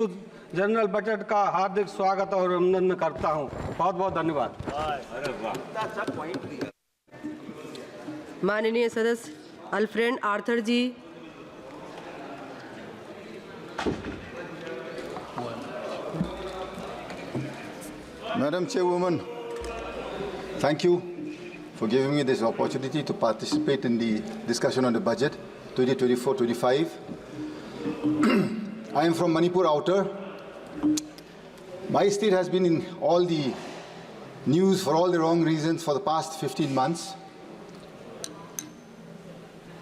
General budget का हार्दिक स्वागत और अभिनंदन करता हूं। बहुत बहुत धन्यवाद। माननीय सदस्य Alfred Arthur ji. Madam Chairwoman, thank you for giving me this opportunity to participate in the discussion on the budget 2024-25. I am from Manipur Outer. My state has been in all the news for all the wrong reasons for the past 15 months.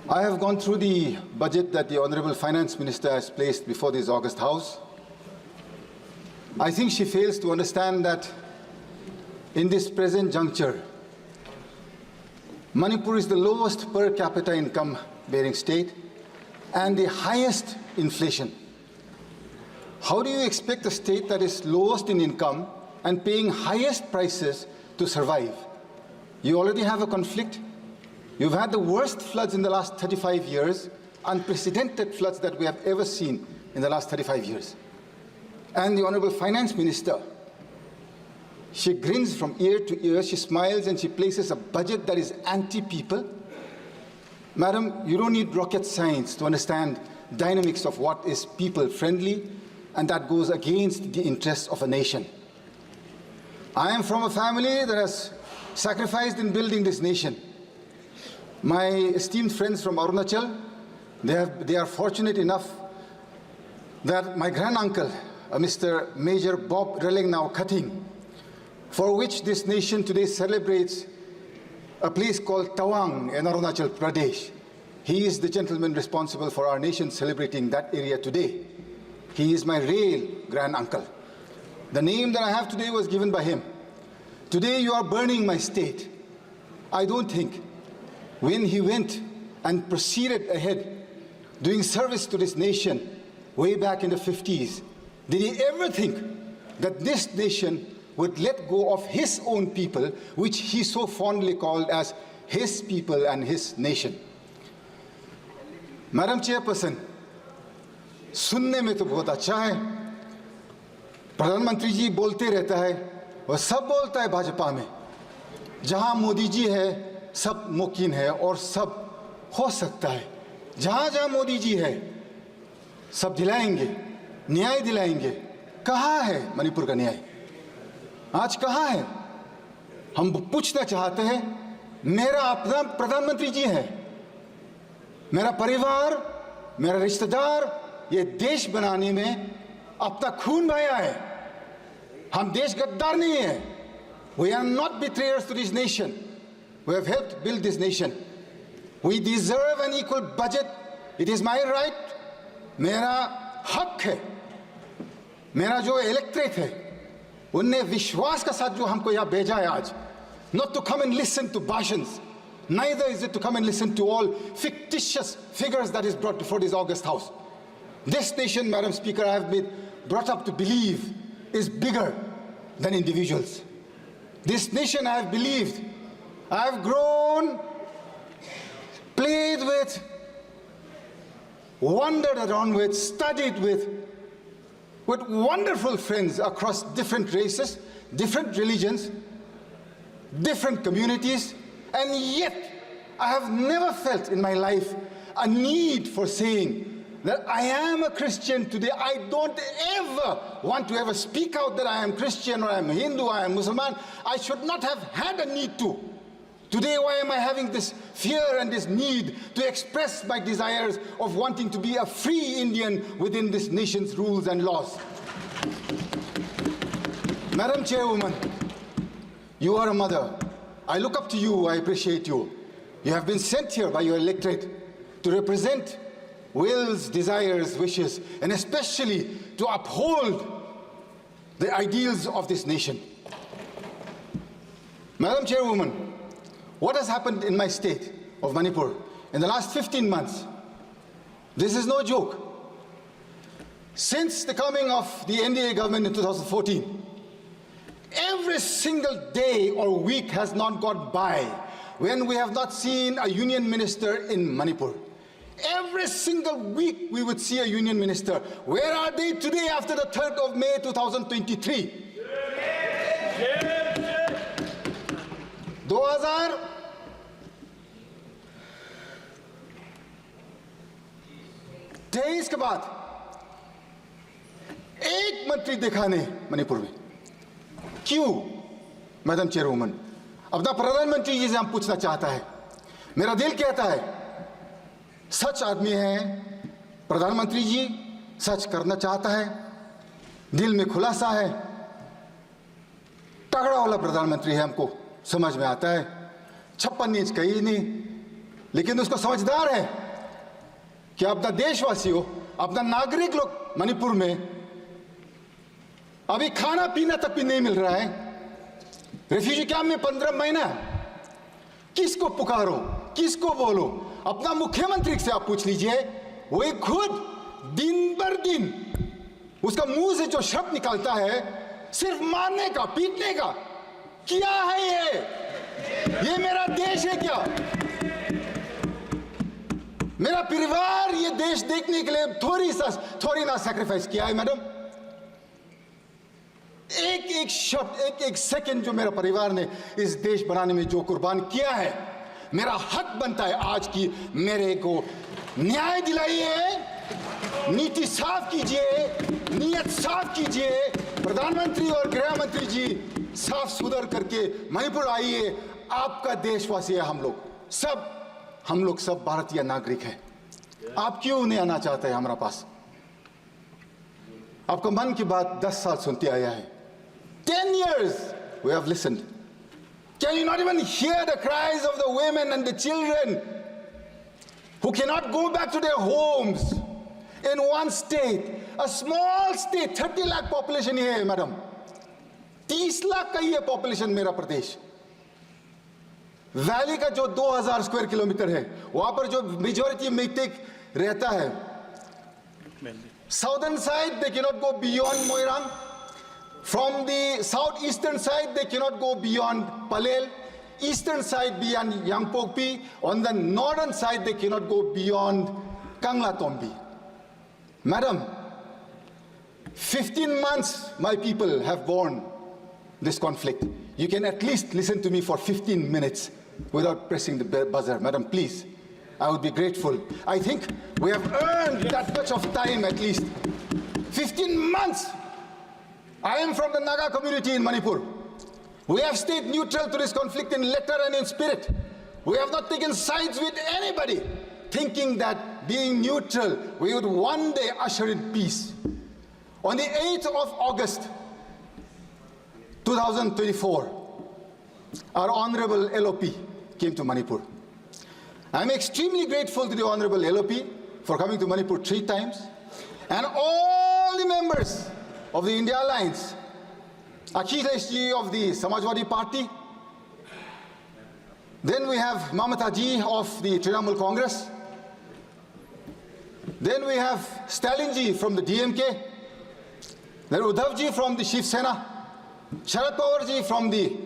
I have gone through the budget that the Honourable Finance Minister has placed before this August House. I think she fails to understand that in this present juncture, Manipur is the lowest per capita income bearing state and the highest inflation. How do you expect a state that is lowest in income and paying highest prices to survive? You already have a conflict. You've had the worst floods in the last 35 years, unprecedented floods that we have ever seen in the last 35 years. And the Honourable Finance Minister, she grins from ear to ear, she smiles and she places a budget that is anti-people. Madam, you don't need rocket science to understand dynamics of what is people-friendly, and that goes against the interests of a nation. I am from a family that has sacrificed in building this nation. My esteemed friends from Arunachal, they are fortunate enough that my granduncle, Mr. Major Bob Relengnau Cutting, for which this nation today celebrates a place called Tawang in Arunachal Pradesh. He is the gentleman responsible for our nation celebrating that area today. He is my real granduncle. The name that I have today was given by him. Today you are burning my state. I don't think when he went and proceeded ahead doing service to this nation way back in the 50s, did he ever think that this nation would let go of his own people, which he so fondly called as his people and his nation? Madam Chairperson, सुनने में तो बहुत अच्छा है, प्रधानमंत्री जी बोलते रहता है, वह सब बोलता है भाजपा में, जहां मोदी जी है सब मुमकिन है और सब हो सकता है, जहां जहां मोदी जी है सब दिलाएंगे, न्याय दिलाएंगे। कहाँ है मणिपुर का न्याय? आज कहाँ है? हम पूछना चाहते हैं। मेरा अपना प्रधानमंत्री जी है, मेरा परिवार, मेरा रिश्तेदार ये देश बनाने में अपना खून बहाया है। हम देश गद्दार नहीं है। We are not betrayers to this nation. We have helped build this nation. We deserve an equal budget. It is my right. मेरा हक है। मेरा जो इलेक्ट्रेट है, उनने विश्वास के साथ जो हमको यहाँ भेजा है आज, not to come and listen to bhashans, neither is it to come and listen to all fictitious figures that is brought before this August House. This nation, Madam Speaker, I have been brought up to believe is bigger than individuals. This nation I have believed, I have grown, played with, wandered around with, studied with wonderful friends across different races, different religions, different communities, and yet I have never felt in my life a need for saying that I am a Christian today. I don't ever want to ever speak out that I am Christian or I am Hindu, I am Muslim. I should not have had a need to. Today, why am I having this fear and this need to express my desires of wanting to be a free Indian within this nation's rules and laws? Madam Chairwoman, you are a mother. I look up to you, I appreciate you. You have been sent here by your electorate to represent wills, desires, wishes, and especially to uphold the ideals of this nation. Madam Chairwoman, what has happened in my state of Manipur in the last 15 months? This is no joke. Since the coming of the NDA government in 2014, every single day or week has not gone by when we have not seen a union minister in Manipur. Every single week we would see a union minister. Where are they today after the 3rd of May 2023? 2023 के बाद एक मंत्री देखा नहीं मणिपुर में। क्यों madam चेयरवुमन? अपना प्रधानमंत्री जी से हम पूछना चाहता है। मेरा दिल कहता है सच आदमी है प्रधानमंत्री जी, सच करना चाहता है, दिल में खुलासा है, तगड़ा वाला प्रधानमंत्री है, हमको समझ में आता है। 56 इंच कहीं नहीं, लेकिन उसको समझदार है कि अपना देशवासियों, अपना नागरिक लोग मणिपुर में अभी खाना पीना तक भी नहीं मिल रहा है। रेफ्यूजी कैंप में 15 महीना, किसको पुकारो, किसको बोलो? अपना मुख्यमंत्री से आप पूछ लीजिए, वो खुद दिन भर दिन उसका मुंह से जो शब्द निकलता है सिर्फ मारने का, पीटने का। क्या है ये मेरा देश है क्या? मेरा परिवार ये देश देखने के लिए थोड़ी ना सैक्रिफाइस किया है मैडम? एक एक शब्द, एक एक सेकंड जो मेरा परिवार ने इस देश बनाने में जो कुर्बान किया है, मेरा हक बनता है आज की मेरे को न्याय दिलाइए, नीति साफ कीजिए, नियत साफ कीजिए। प्रधानमंत्री और गृह मंत्री जी साफ सुधर करके मणिपुर आइए। आपका देशवासी है हम लोग सब भारतीय नागरिक हैं। आप क्यों नहीं आना चाहते हैं हमारा पास? आपका मन की बात 10 साल सुनते आया है। 10 years we have listened. Can you not even hear the cries of the women and the children who cannot go back to their homes in one state, a small state, 30 lakh population here, madam. 30 lakh का ही है population मेरा प्रदेश। Valley का जो 2000 square kilometre है, वहां पर जो majority matic रहता है, southern side they cannot go beyond Moirang. From the southeastern side, they cannot go beyond Palel. Eastern side beyond Yangpokpi. On the northern side, they cannot go beyond Kanglatombi. Madam, 15 months my people have borne this conflict. You can at least listen to me for 15 minutes without pressing the buzzer. Madam, please. I would be grateful. I think we have earned that much of time at least. 15 months. I am from the Naga community in Manipur. We have stayed neutral to this conflict in letter and in spirit. We have not taken sides with anybody, thinking that being neutral, we would one day usher in peace. On the 8th of August, 2024, our Honourable LOP came to Manipur. I'm extremely grateful to the Honourable LOP for coming to Manipur 3 times, and all the members of the India Alliance, Akhilesh ji of the Samajwadi Party, then we have Mamata ji of the Trinamool Congress, then we have Stalin ji from the DMK, then Uddhav ji from the Shiv Sena, Sharad Pawar ji from the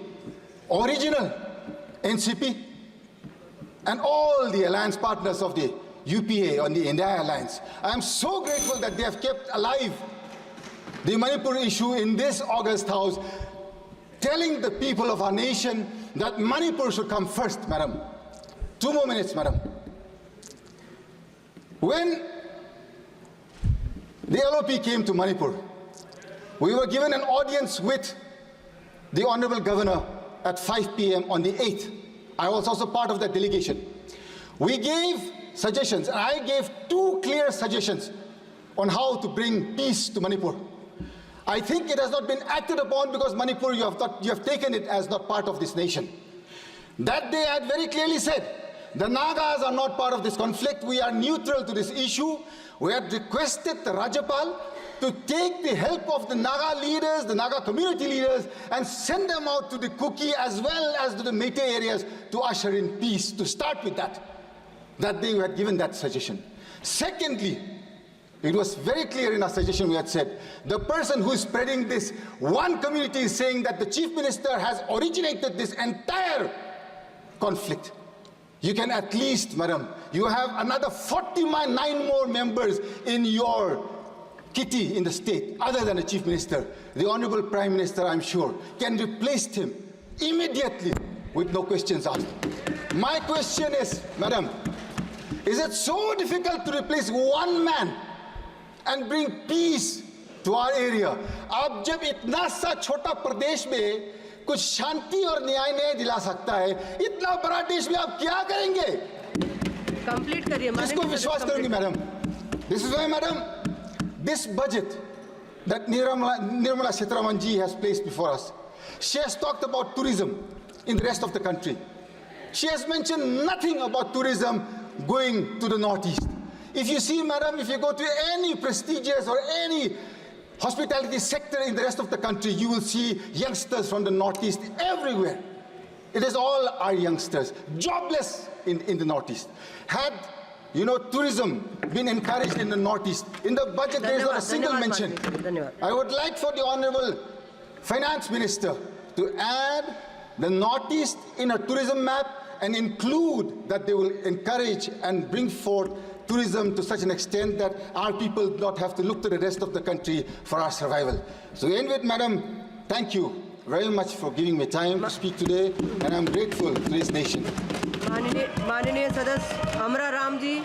original NCP, and all the alliance partners of the UPA on the India Alliance. I am so grateful that they have kept alive the Manipur issue in this August House, telling the people of our nation that Manipur should come first, madam. 2 more minutes, madam. When the LOP came to Manipur, we were given an audience with the Honourable Governor at 5 p.m. on the 8th. I was also part of that delegation. We gave suggestions, and I gave 2 clear suggestions on how to bring peace to Manipur. I think it has not been acted upon because Manipur, you have taken it as not part of this nation. That day I had very clearly said, the Nagas are not part of this conflict. We are neutral to this issue. We had requested the Rajapal to take the help of the Naga leaders, the Naga community leaders, and send them out to the Kuki as well as to the Meitei areas to usher in peace, to start with that. That day we had given that suggestion. Secondly, it was very clear in our suggestion we had said, the person who is spreading this, one community is saying that the Chief Minister has originated this entire conflict. You can at least, madam, You have another 49 more members in your kitty in the state, other than the Chief Minister. The Honourable Prime Minister, I'm sure, can replace him immediately with no questions asked. My question is, Madam, is it so difficult to replace one man and bring peace to our area? आप जब इतना सा छोटा प्रदेश में कुछ शांति और न्याय नहीं दिला सकता है, इतना बड़ा देश में आप क्या करेंगे? कंप्लीट करिए। किसको विश्वास करेंगे, madam? This is why, madam, this budget that Nirmala Sitharaman ji has placed before us, she has talked about tourism in the rest of the country. She has mentioned nothing about tourism going to the northeast. If you see, madam, if you go to any prestigious or any hospitality sector in the rest of the country, you will see youngsters from the northeast everywhere. It is all our youngsters, jobless in the northeast. Had, tourism been encouraged in the northeast, in the budget there is not a single mention. I would like for the Honourable Finance Minister to add the northeast in a tourism map and include that they will encourage and bring forth tourism to such an extent that our people do not have to look to the rest of the country for our survival. So to end with, madam, thank you very much for giving me time to speak today, and I'm grateful to this nation. माननीय सदस्य अमरा राम जी।